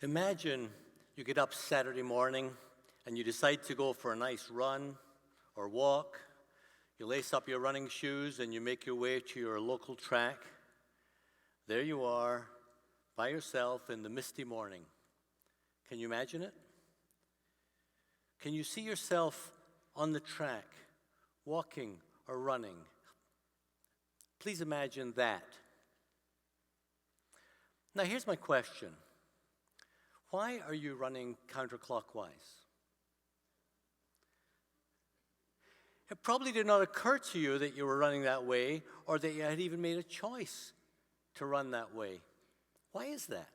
Imagine you get up Saturday morning and you decide to go for a nice run or walk. You lace up your running shoes and you make your way to your local track. There you are, by yourself in the misty morning. Can you imagine it? Can you see yourself on the track, walking or running? Please imagine that. Now here's my question. Why are you running counterclockwise? It probably did not occur to you that you were running that way or that you had even made a choice to run that way. Why is that?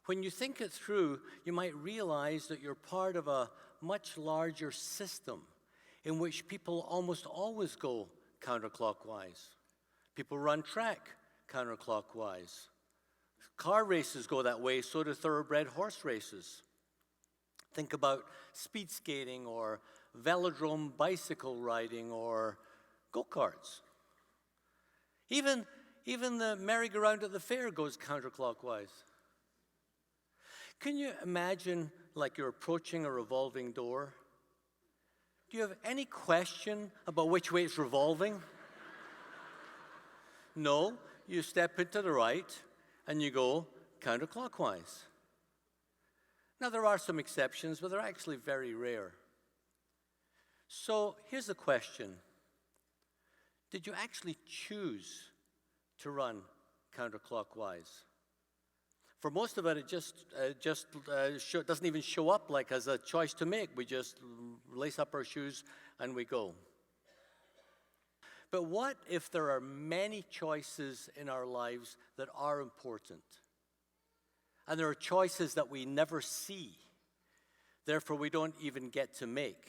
When you think it through, you might realize that you're part of a much larger system in which people almost always go counterclockwise. People run track counterclockwise. Car races go that way, so do thoroughbred horse races. Think about speed skating or velodrome bicycle riding or go-karts. Even the merry-go-round at the fair goes counterclockwise. Can you imagine like you're approaching a revolving door? Do you have any question about which way it's revolving? No, you step into the right and you go counterclockwise. Now, there are some exceptions, but they're actually very rare. So here's the question. Did you actually choose to run counterclockwise? For most of it, it doesn't even show up like as a choice to make. We just lace up our shoes and we go. But what if there are many choices in our lives that are important? And there are choices that we never see, therefore we don't even get to make.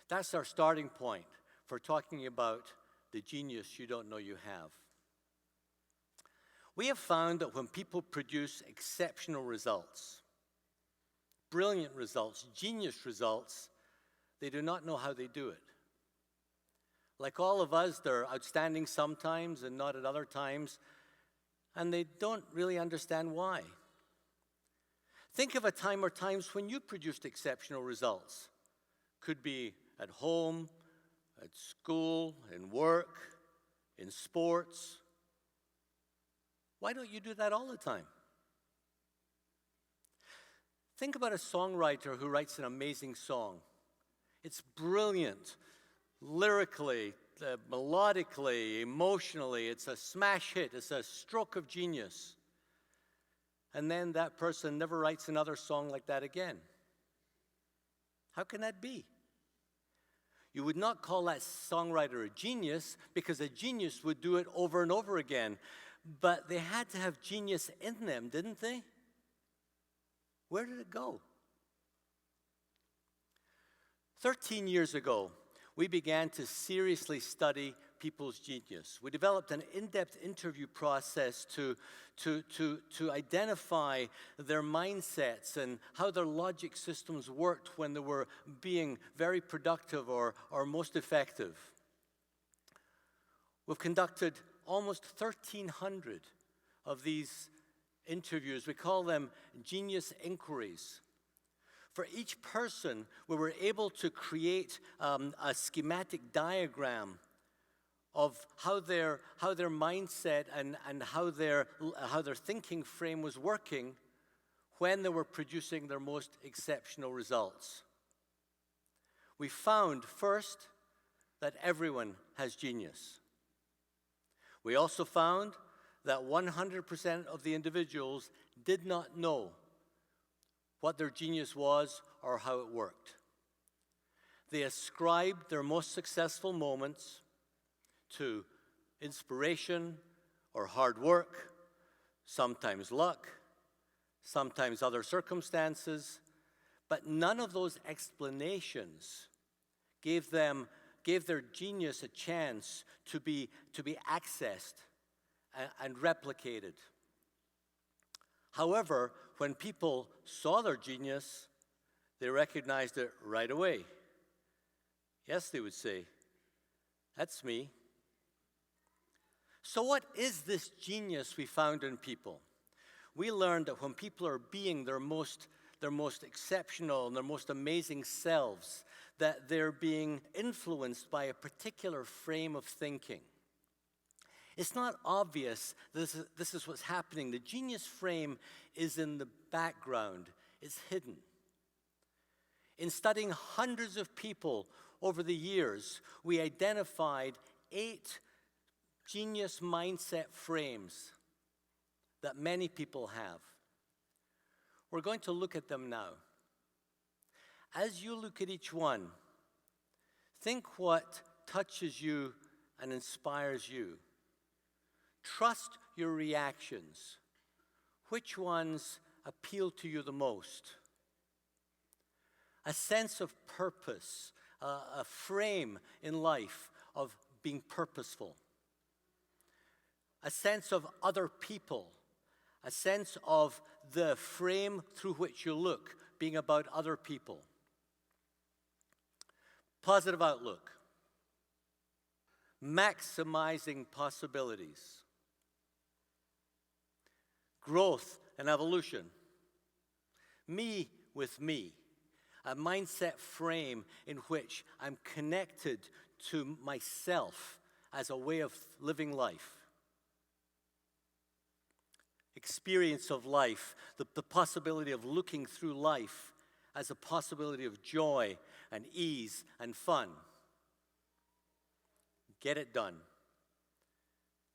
That's our starting point for talking about the genius you don't know you have. We have found that when people produce exceptional results, brilliant results, genius results, they do not know how they do it. Like all of us, they're outstanding sometimes and not at other times, and they don't really understand why. Think of a time or times when you produced exceptional results. Could be at home, at school, in work, in sports. Why don't you do that all the time? Think about a songwriter who writes an amazing song. It's brilliant, lyrically, melodically, emotionally. It's a smash hit. It's a stroke of genius. And then that person never writes another song like that again. How can that be? You would not call that songwriter a genius because a genius would do it over and over again. But they had to have genius in them, didn't they? Where did it go? 13 years ago, we began to seriously study people's genius. We developed an in-depth interview process to identify their mindsets and how their logic systems worked when they were being very productive or most effective. We've conducted almost 1,300 of these interviews. We call them genius inquiries. For each person, we were able to create a schematic diagram of how their mindset and how their thinking frame was working when they were producing their most exceptional results. We found, first, that everyone has genius. We also found that 100% of the individuals did not know what their genius was or how it worked. They ascribed their most successful moments to inspiration or hard work, sometimes luck, sometimes other circumstances, but none of those explanations gave their genius a chance to be accessed and replicated. However, when people saw their genius, they recognized it right away. Yes, they would say, "That's me." So what is this genius we found in people? we learned that when people are being their most exceptional and their most amazing selves, that they're being influenced by a particular frame of thinking. It's not obvious this is what's happening. The genius frame is in the background. It's hidden. In studying hundreds of people over the years, we identified 8 genius mindset frames that many people have. We're going to look at them now. As you look at each one, think what touches you and inspires you. Trust your reactions. Which ones appeal to you the most? A sense of purpose, a frame in life of being purposeful. A sense of other people, a sense of the frame through which you look being about other people. Positive outlook. Maximizing possibilities. Growth and evolution. Me with me. A mindset frame in which I'm connected to myself as a way of living life. Experience of life, the possibility of looking through life as a possibility of joy and ease and fun. Get it done.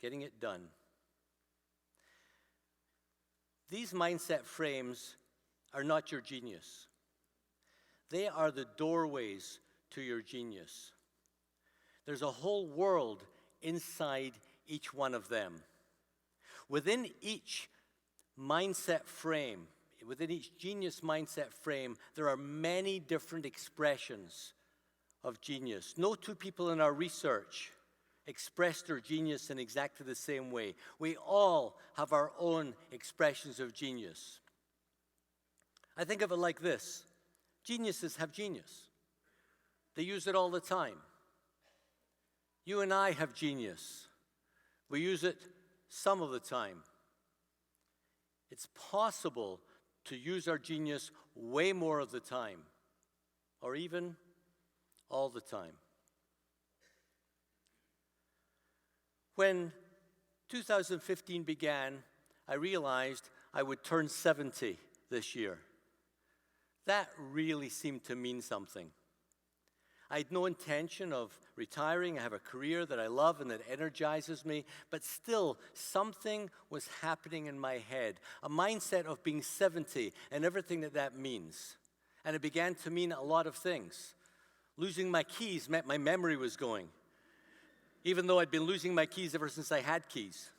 Getting it done. These mindset frames are not your genius. They are the doorways to your genius. There's a whole world inside each one of them. Within each mindset frame, within each genius mindset frame, there are many different expressions of genius. No two people in our research expressed their genius in exactly the same way. We all have our own expressions of genius. I think of it like this. Geniuses have genius. They use it all the time. You and I have genius. We use it some of the time. It's possible to use our genius way more of the time, or even all the time. When 2015 began, I realized I would turn 70 this year. That really seemed to mean something. I had no intention of retiring. I have a career that I love and that energizes me, but still something was happening in my head, a mindset of being 70 and everything that means. And it began to mean a lot of things. Losing my keys meant my memory was going, even though I'd been losing my keys ever since I had keys.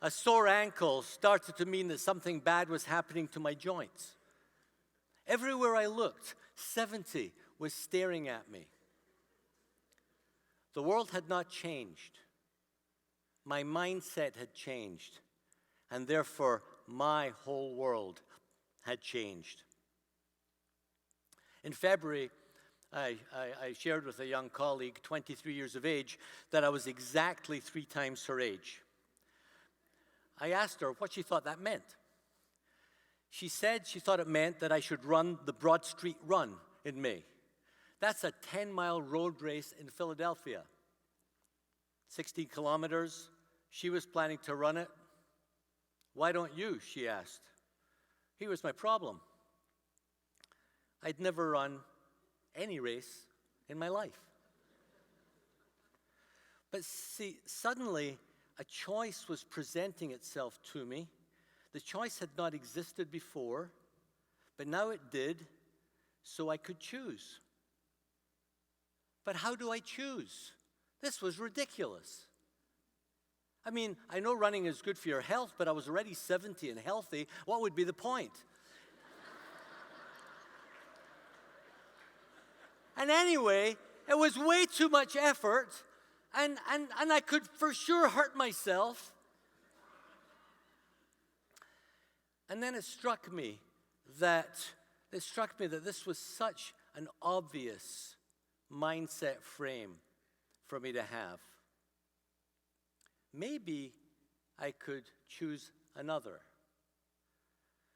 A sore ankle started to mean that something bad was happening to my joints. Everywhere I looked, 70 was staring at me. The world had not changed. My mindset had changed, and therefore my whole world had changed. In February, I shared with a young colleague, 23 years of age, that I was exactly 3 times her age. I asked her what she thought that meant. She said she thought it meant that I should run the Broad Street Run in May. That's a 10-mile road race in Philadelphia. 16 kilometers. She was planning to run it. Why don't you? She asked. Here was my problem. I'd never run any race in my life. But see, suddenly a choice was presenting itself to me. The choice had not existed before, but now it did, so I could choose. But how do I choose? This was ridiculous. I mean, I know running is good for your health, but I was already 70 and healthy. What would be the point? And anyway, it was way too much effort, and I could for sure hurt myself. And then it struck me that this was such an obvious mindset frame for me to have. Maybe I could choose another.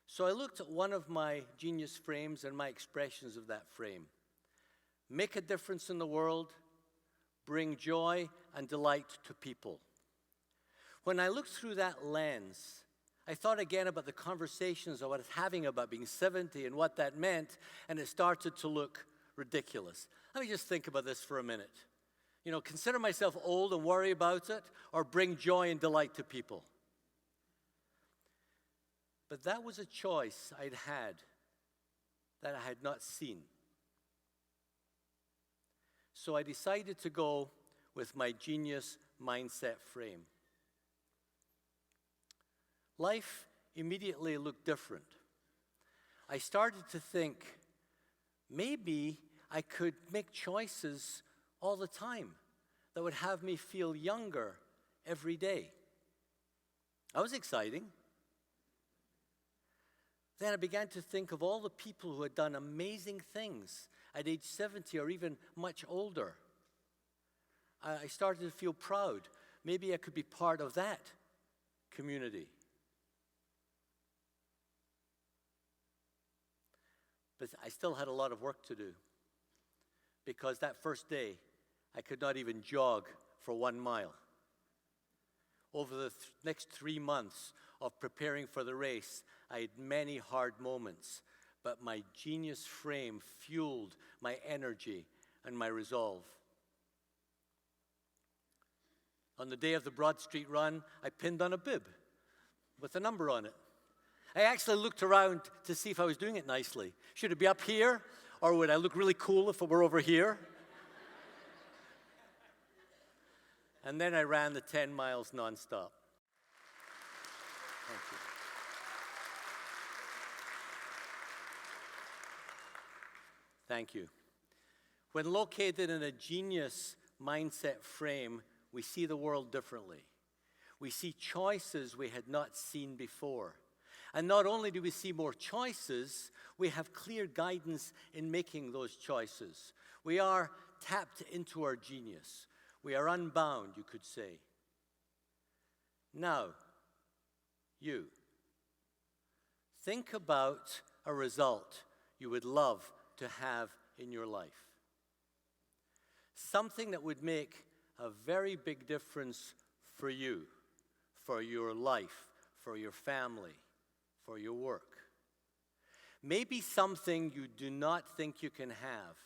So I looked at one of my genius frames and my expressions of that frame. Make a difference in the world, bring joy and delight to people. When I looked through that lens, I thought again about the conversations I was having about being 70 and what that meant, and it started to look ridiculous. Let me just think about this for a minute. You know, consider myself old and worry about it, or bring joy and delight to people. But that was a choice I'd had that I had not seen. So I decided to go with my genius mindset frame. Life immediately looked different. I started to think, maybe I could make choices all the time that would have me feel younger every day. That was exciting. Then I began to think of all the people who had done amazing things at age 70 or even much older. I started to feel proud. Maybe I could be part of that community. But I still had a lot of work to do, because that first day, I could not even jog for 1 mile. Over the next 3 months of preparing for the race, I had many hard moments, but my genius frame fueled my energy and my resolve. On the day of the Broad Street Run, I pinned on a bib with a number on it. I actually looked around to see if I was doing it nicely. Should it be up here, or would I look really cool if it were over here? And then I ran the 10 miles nonstop. Thank you. Thank you. When located in a genius mindset frame, we see the world differently. We see choices we had not seen before. And not only do we see more choices, we have clear guidance in making those choices. We are tapped into our genius. We are unbound, you could say. Now, you. Think about a result you would love to have in your life. Something that would make a very big difference for you, for your life, for your family, for your work. Maybe something you do not think you can have.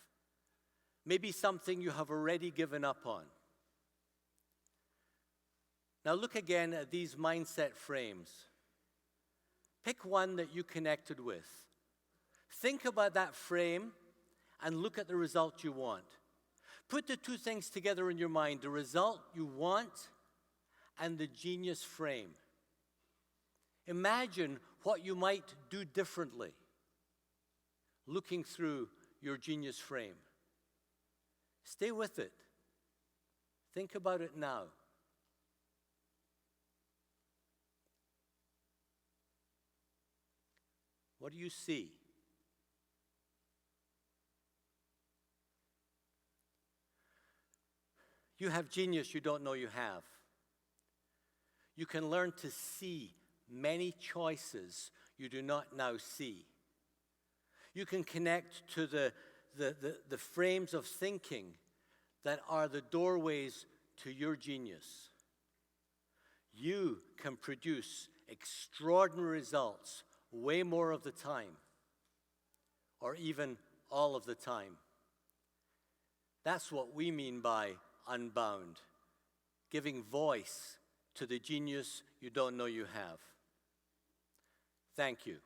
Maybe something you have already given up on. Now look again at these mindset frames. Pick one that you connected with. Think about that frame and look at the result you want. Put the two things together in your mind, the result you want and the genius frame. Imagine what you might do differently looking through your genius frame. Stay with it. Think about it now. What do you see? You have genius you don't know you have. You can learn to see many choices you do not now see. You can connect to the frames of thinking that are the doorways to your genius. You can produce extraordinary results way more of the time, or even all of the time. That's what we mean by unbound, giving voice to the genius you don't know you have. Thank you.